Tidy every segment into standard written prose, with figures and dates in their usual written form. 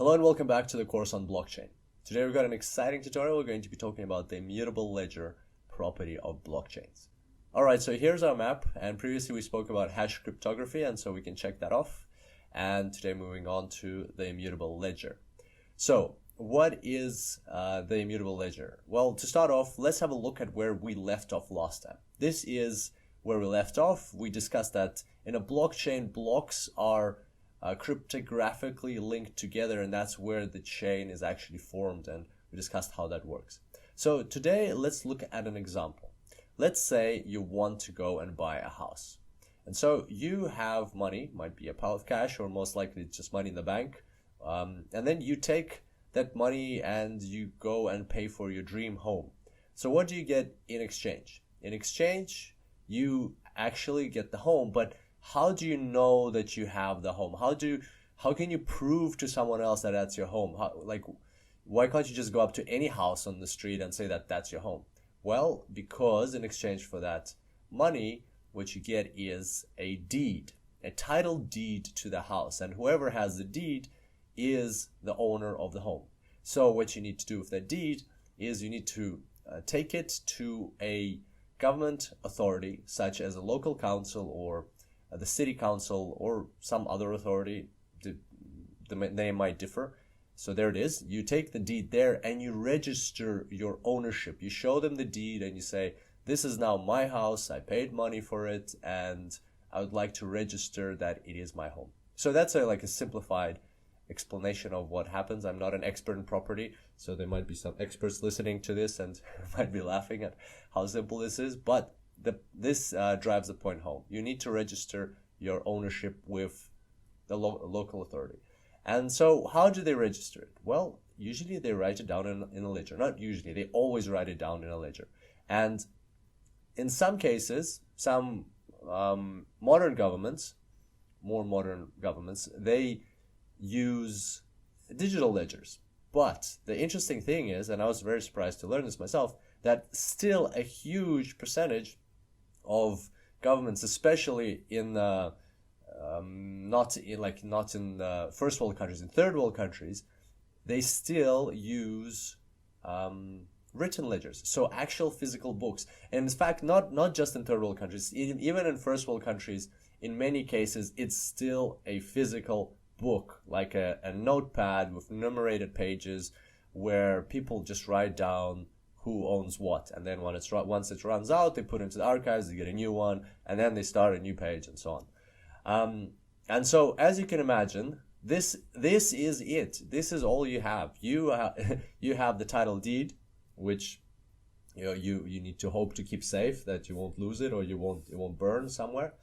Hello and welcome back to the course on blockchain. Today we've got an exciting tutorial. We're going to be talking about the immutable ledger property of blockchains. Alright, so here's our map, and previously we spoke about hash cryptography, and so we can check that off. And today moving on to the immutable ledger. So what is the immutable ledger? Well, to start off, let's have a look at where we left off last time. This is where we left off. We discussed that in a blockchain, blocks are cryptographically linked together, and that's where the chain is actually formed, and we discussed how that works. So today let's look at an example. Let's say you want to go and buy a house, and so you have money, might be a pile of cash or most likely it's just money in the bank, and then you take that money and you go and pay for your dream home. So what do you get in exchange? In exchange you actually get the home, but how do you know that you have the home? How can you prove to someone else that that's your home? Why can't you just go up to any house on the street and say that that's your home? Well, because in exchange for that money, what you get is a deed, a title deed to the house, and whoever has the deed is the owner of the home. So what you need to do with that deed is you need to take it to a government authority, such as a local council or the city council or some other authority. The name might differ. So there it is. You take the deed there and you register your ownership. You show them the deed and you say, this is now my house, I paid money for it, and I would like to register that it is my home. So that's like a simplified explanation of what happens. I'm not an expert in property, so there might be some experts listening to this and might be laughing at how simple this is, but this drives the point home. You need to register your ownership with the local authority. And so how do they register it? Well, usually they write it down in a ledger. Not usually, they always write it down in a ledger. And in some cases, some modern governments, more modern governments, they use digital ledgers. But the interesting thing is, and I was very surprised to learn this myself, that still a huge percentage of governments, especially in not in the first world countries, in third world countries, they still use written ledgers, so actual physical books. And in fact, not just in third world countries, even in first world countries, in many cases, it's still a physical book, like a notepad with numerated pages, where people just write down who owns what, and then once it runs out, they put it into the archives, they get a new one, and then they start a new page, and so on. And so, as you can imagine, this is it. This is all you have. You have the title deed, which you need to hope to keep safe, that you won't lose it or it won't burn somewhere.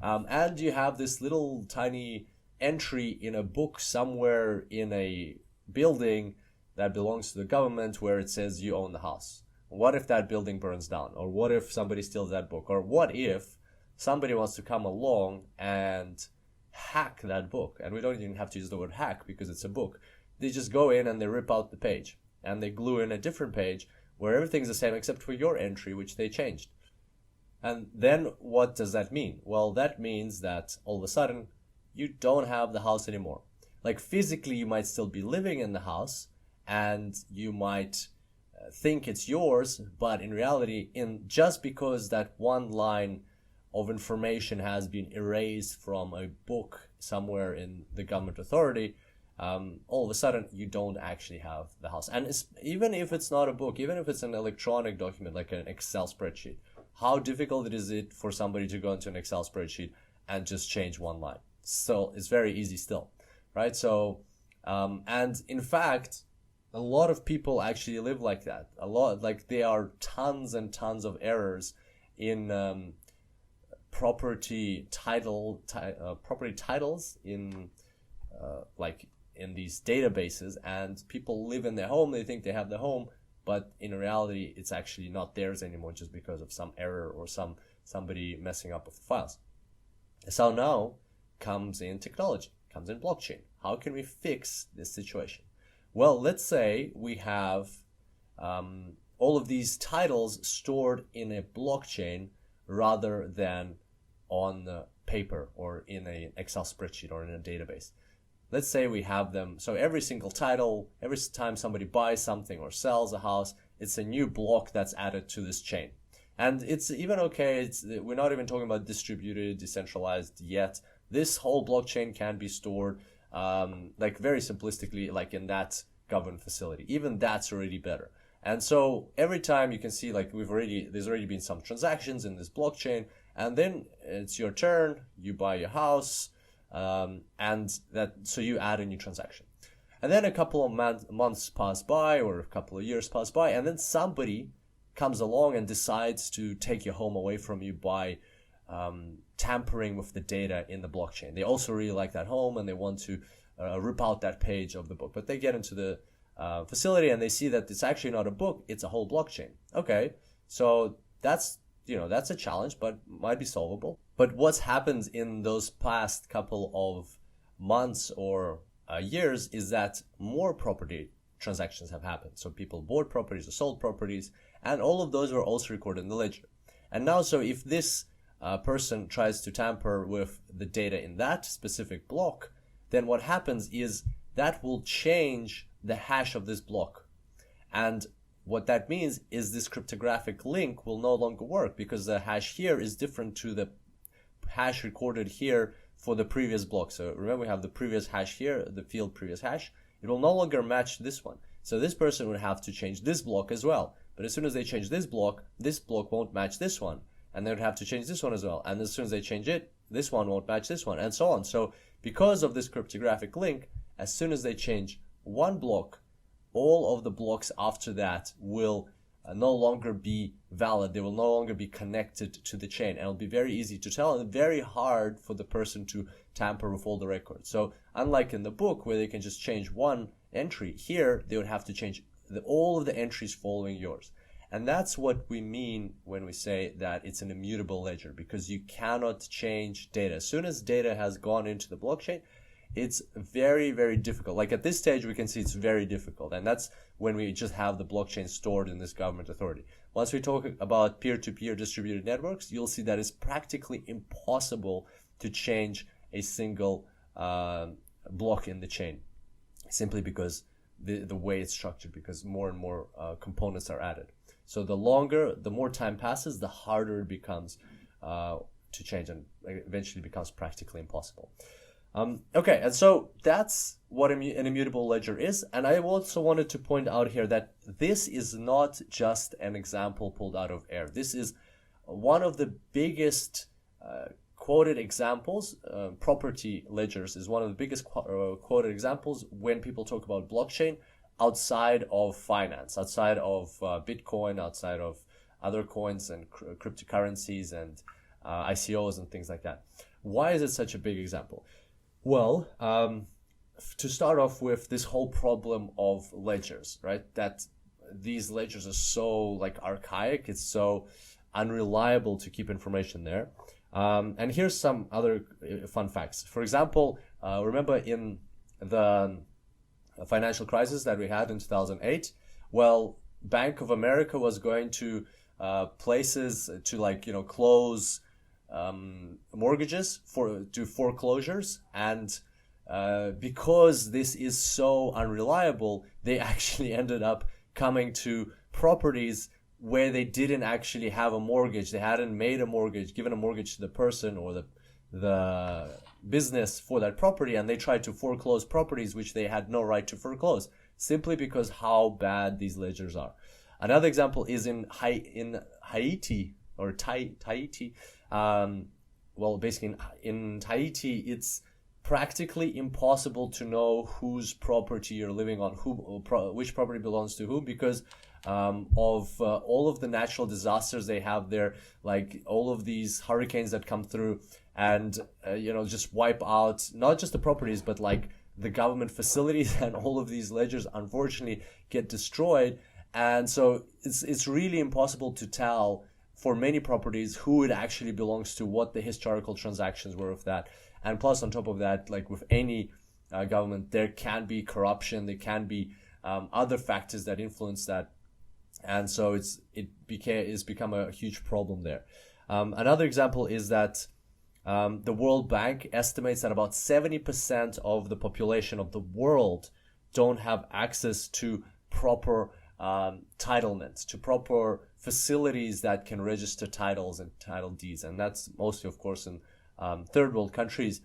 And you have this little tiny entry in a book somewhere in a building that belongs to the government, where it says you own the house. What if that building burns down? Or what if somebody steals that book? Or what if somebody wants to come along and hack that book? And we don't even have to use the word hack because it's a book. They just go in and they rip out the page and they glue in a different page where everything's the same except for your entry, which they changed. And then what does that mean? Well, that means that all of a sudden you don't have the house anymore. Like physically you might still be living in the house, and you might think it's yours, but in reality, just because that one line of information has been erased from a book somewhere in the government authority, all of a sudden you don't actually have the house. And even if it's not a book, even if it's an electronic document like an Excel spreadsheet, how difficult is it for somebody to go into an Excel spreadsheet and just change one line? So it's very easy still, right? So and in fact, a lot of people actually live like that. There are tons and tons of errors in property titles in in these databases, and people live in their home. They think they have the home, but in reality, it's actually not theirs anymore, just because of some error or somebody messing up with the files. So now comes in technology, comes in blockchain. How can we fix this situation? Well, let's say we have all of these titles stored in a blockchain rather than on paper or in an Excel spreadsheet or in a database. let's say we have them. So every single title, every time somebody buys something or sells a house, it's a new block that's added to this chain. And it's even okay, we're not even talking about distributed, decentralized yet. This whole blockchain can be stored like very simplistically, like in that governed facility. Even that's already better. And so every time you can see, like, there's already been some transactions in this blockchain, and then it's your turn, you buy your house, so you add a new transaction. And then a couple of months pass by, or a couple of years pass by, and then somebody comes along and decides to take your home away from you by tampering with the data in the blockchain. They also really like that home, and they want to rip out that page of the book. But they get into the facility and they see that it's actually not a book, it's a whole blockchain. Okay, so that's a challenge, but might be solvable. But what's happened in those past couple of months or years is that more property transactions have happened. So people bought properties or sold properties, and all of those were also recorded in the ledger. And now, so if this person tries to tamper with the data in that specific block, then what happens is that will change the hash of this block. And what that means is this cryptographic link will no longer work, because the hash here is different to the hash recorded here for the previous block. So remember, we have the previous hash here, the field previous hash. It will no longer match this one. So this person would have to change this block as well. But as soon as they change this block won't match this one. And they would have to change this one as well. And as soon as they change it, this one won't match this one, and so on. So because of this cryptographic link, as soon as they change one block, all of the blocks after that will no longer be valid. They will no longer be connected to the chain, and it'll be very easy to tell and very hard for the person to tamper with all the records. So unlike in the book where they can just change one entry, here they would have to change all of the entries following yours. And that's what we mean when we say that it's an immutable ledger, because you cannot change data. As soon as data has gone into the blockchain, it's very, very difficult. Like at this stage, we can see it's very difficult. And that's when we just have the blockchain stored in this government authority. Once we talk about peer-to-peer distributed networks, you'll see that it's practically impossible to change a single block in the chain, simply because the way it's structured, because more and more components are added. So the more time passes, the harder it becomes to change, and eventually becomes practically impossible. Okay, and so that's what an immutable ledger is. And I also wanted to point out here that this is not just an example pulled out of air. This is one of the biggest quoted examples. Property ledgers is one of the biggest quoted examples when people talk about blockchain outside of finance, outside of Bitcoin, outside of other coins and cryptocurrencies and ICOs and things like that. Why is it such a big example? Well, to start off with, this whole problem of ledgers, right? That these ledgers are so archaic, it's so unreliable to keep information there. And here's some other fun facts. For example, remember in the financial crisis that we had in 2008, well, Bank of America was going to places to close mortgages to foreclosures, and because this is so unreliable, they actually ended up coming to properties where they didn't actually have a mortgage. They hadn't made a mortgage, given a mortgage to the person or the business for that property, and they tried to foreclose properties which they had no right to foreclose, simply because how bad these ledgers are. Another example is in Haiti, or Tahiti. Well, basically in Tahiti, it's practically impossible to know whose property you're living on, which property belongs to whom, because of all of the natural disasters they have there, like all of these hurricanes that come through and just wipe out not just the properties, but the government facilities, and all of these ledgers unfortunately get destroyed. And so it's really impossible to tell for many properties who it actually belongs to, what the historical transactions were of that. And plus, on top of that, with any government, there can be corruption, there can be other factors that influence that. And so it's become a huge problem there. Another example is that The World Bank estimates that about 70% of the population of the world don't have access to proper titlements, to proper facilities that can register titles and title deeds. And that's mostly, of course, in third world countries.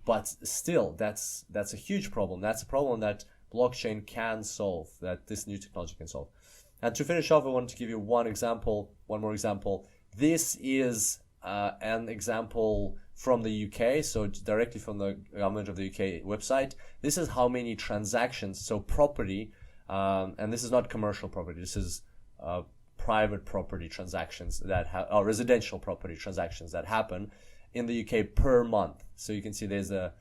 But still, that's a huge problem. That's a problem that blockchain can solve, that this new technology can solve. And to finish off, I want to give you one more example. This is an example from the UK, so directly from the government of the UK website. This is how many transactions, so property, and this is not commercial property, this is private property transactions that or residential property transactions that happen in the UK per month. So you can see there's the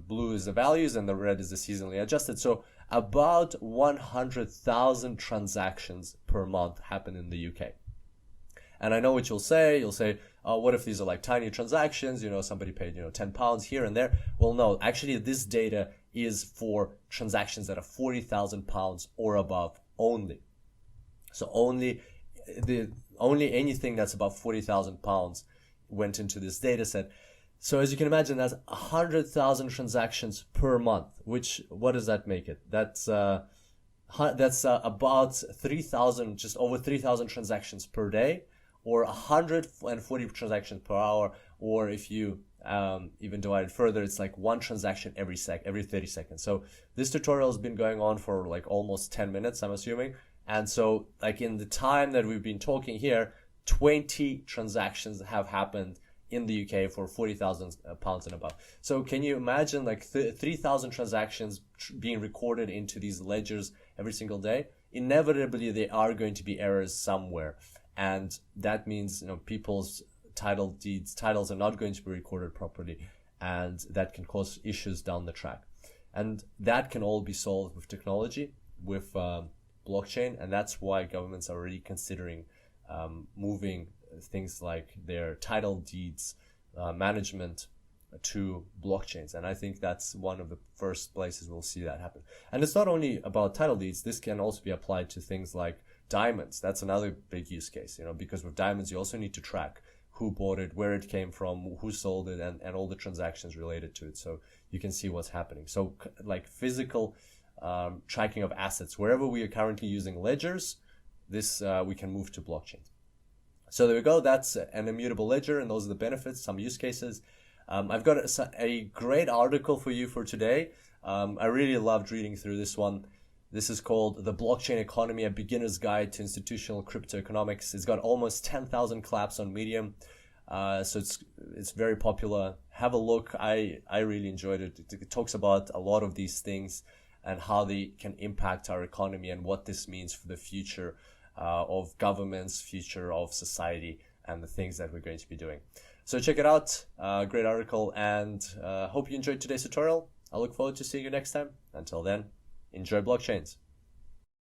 blue is the values and the red is the seasonally adjusted. So about 100,000 transactions per month happen in the UK. And I know what you'll say, oh, what if these are like tiny transactions, somebody paid, £10 here and there. Well, no, actually this data is for transactions that are £40,000 or above only. So only anything that's above £40,000 went into this data set. So as you can imagine, that's 100,000 transactions per month, what does that make it? That's about 3,000, just over 3,000 transactions per day, or 140 transactions per hour, or if you even divide it further, it's like one transaction every 30 seconds. So this tutorial has been going on for like almost 10 minutes, I'm assuming. And so like in the time that we've been talking here, 20 transactions have happened in the UK for £40,000 and above. So can you imagine like 3,000 transactions being recorded into these ledgers every single day? Inevitably, there are going to be errors somewhere. And that means, people's titles are not going to be recorded properly, and that can cause issues down the track. And that can all be solved with technology, with blockchain, and that's why governments are already considering moving things like their title deeds management to blockchains. And I think that's one of the first places we'll see that happen. And it's not only about title deeds, this can also be applied to things like diamonds. That's another big use case, because with diamonds you also need to track who bought it, where it came from, who sold it, and all the transactions related to it, so you can see what's happening. So like physical tracking of assets, wherever we are currently using ledgers, this we can move to blockchain. So there we go. That's an immutable ledger, and those are the benefits, some use cases. I've got a great article for you for today. I really loved reading through this one. This is called The Blockchain Economy, a Beginner's Guide to Institutional Crypto Economics. It's got almost 10,000 claps on Medium. So it's very popular. Have a look. I really enjoyed it. It talks about a lot of these things and how they can impact our economy and what this means for the future of governments, future of society, and the things that we're going to be doing. So check it out. Great article, and hope you enjoyed today's tutorial. I look forward to seeing you next time. Until then, enjoy blockchains.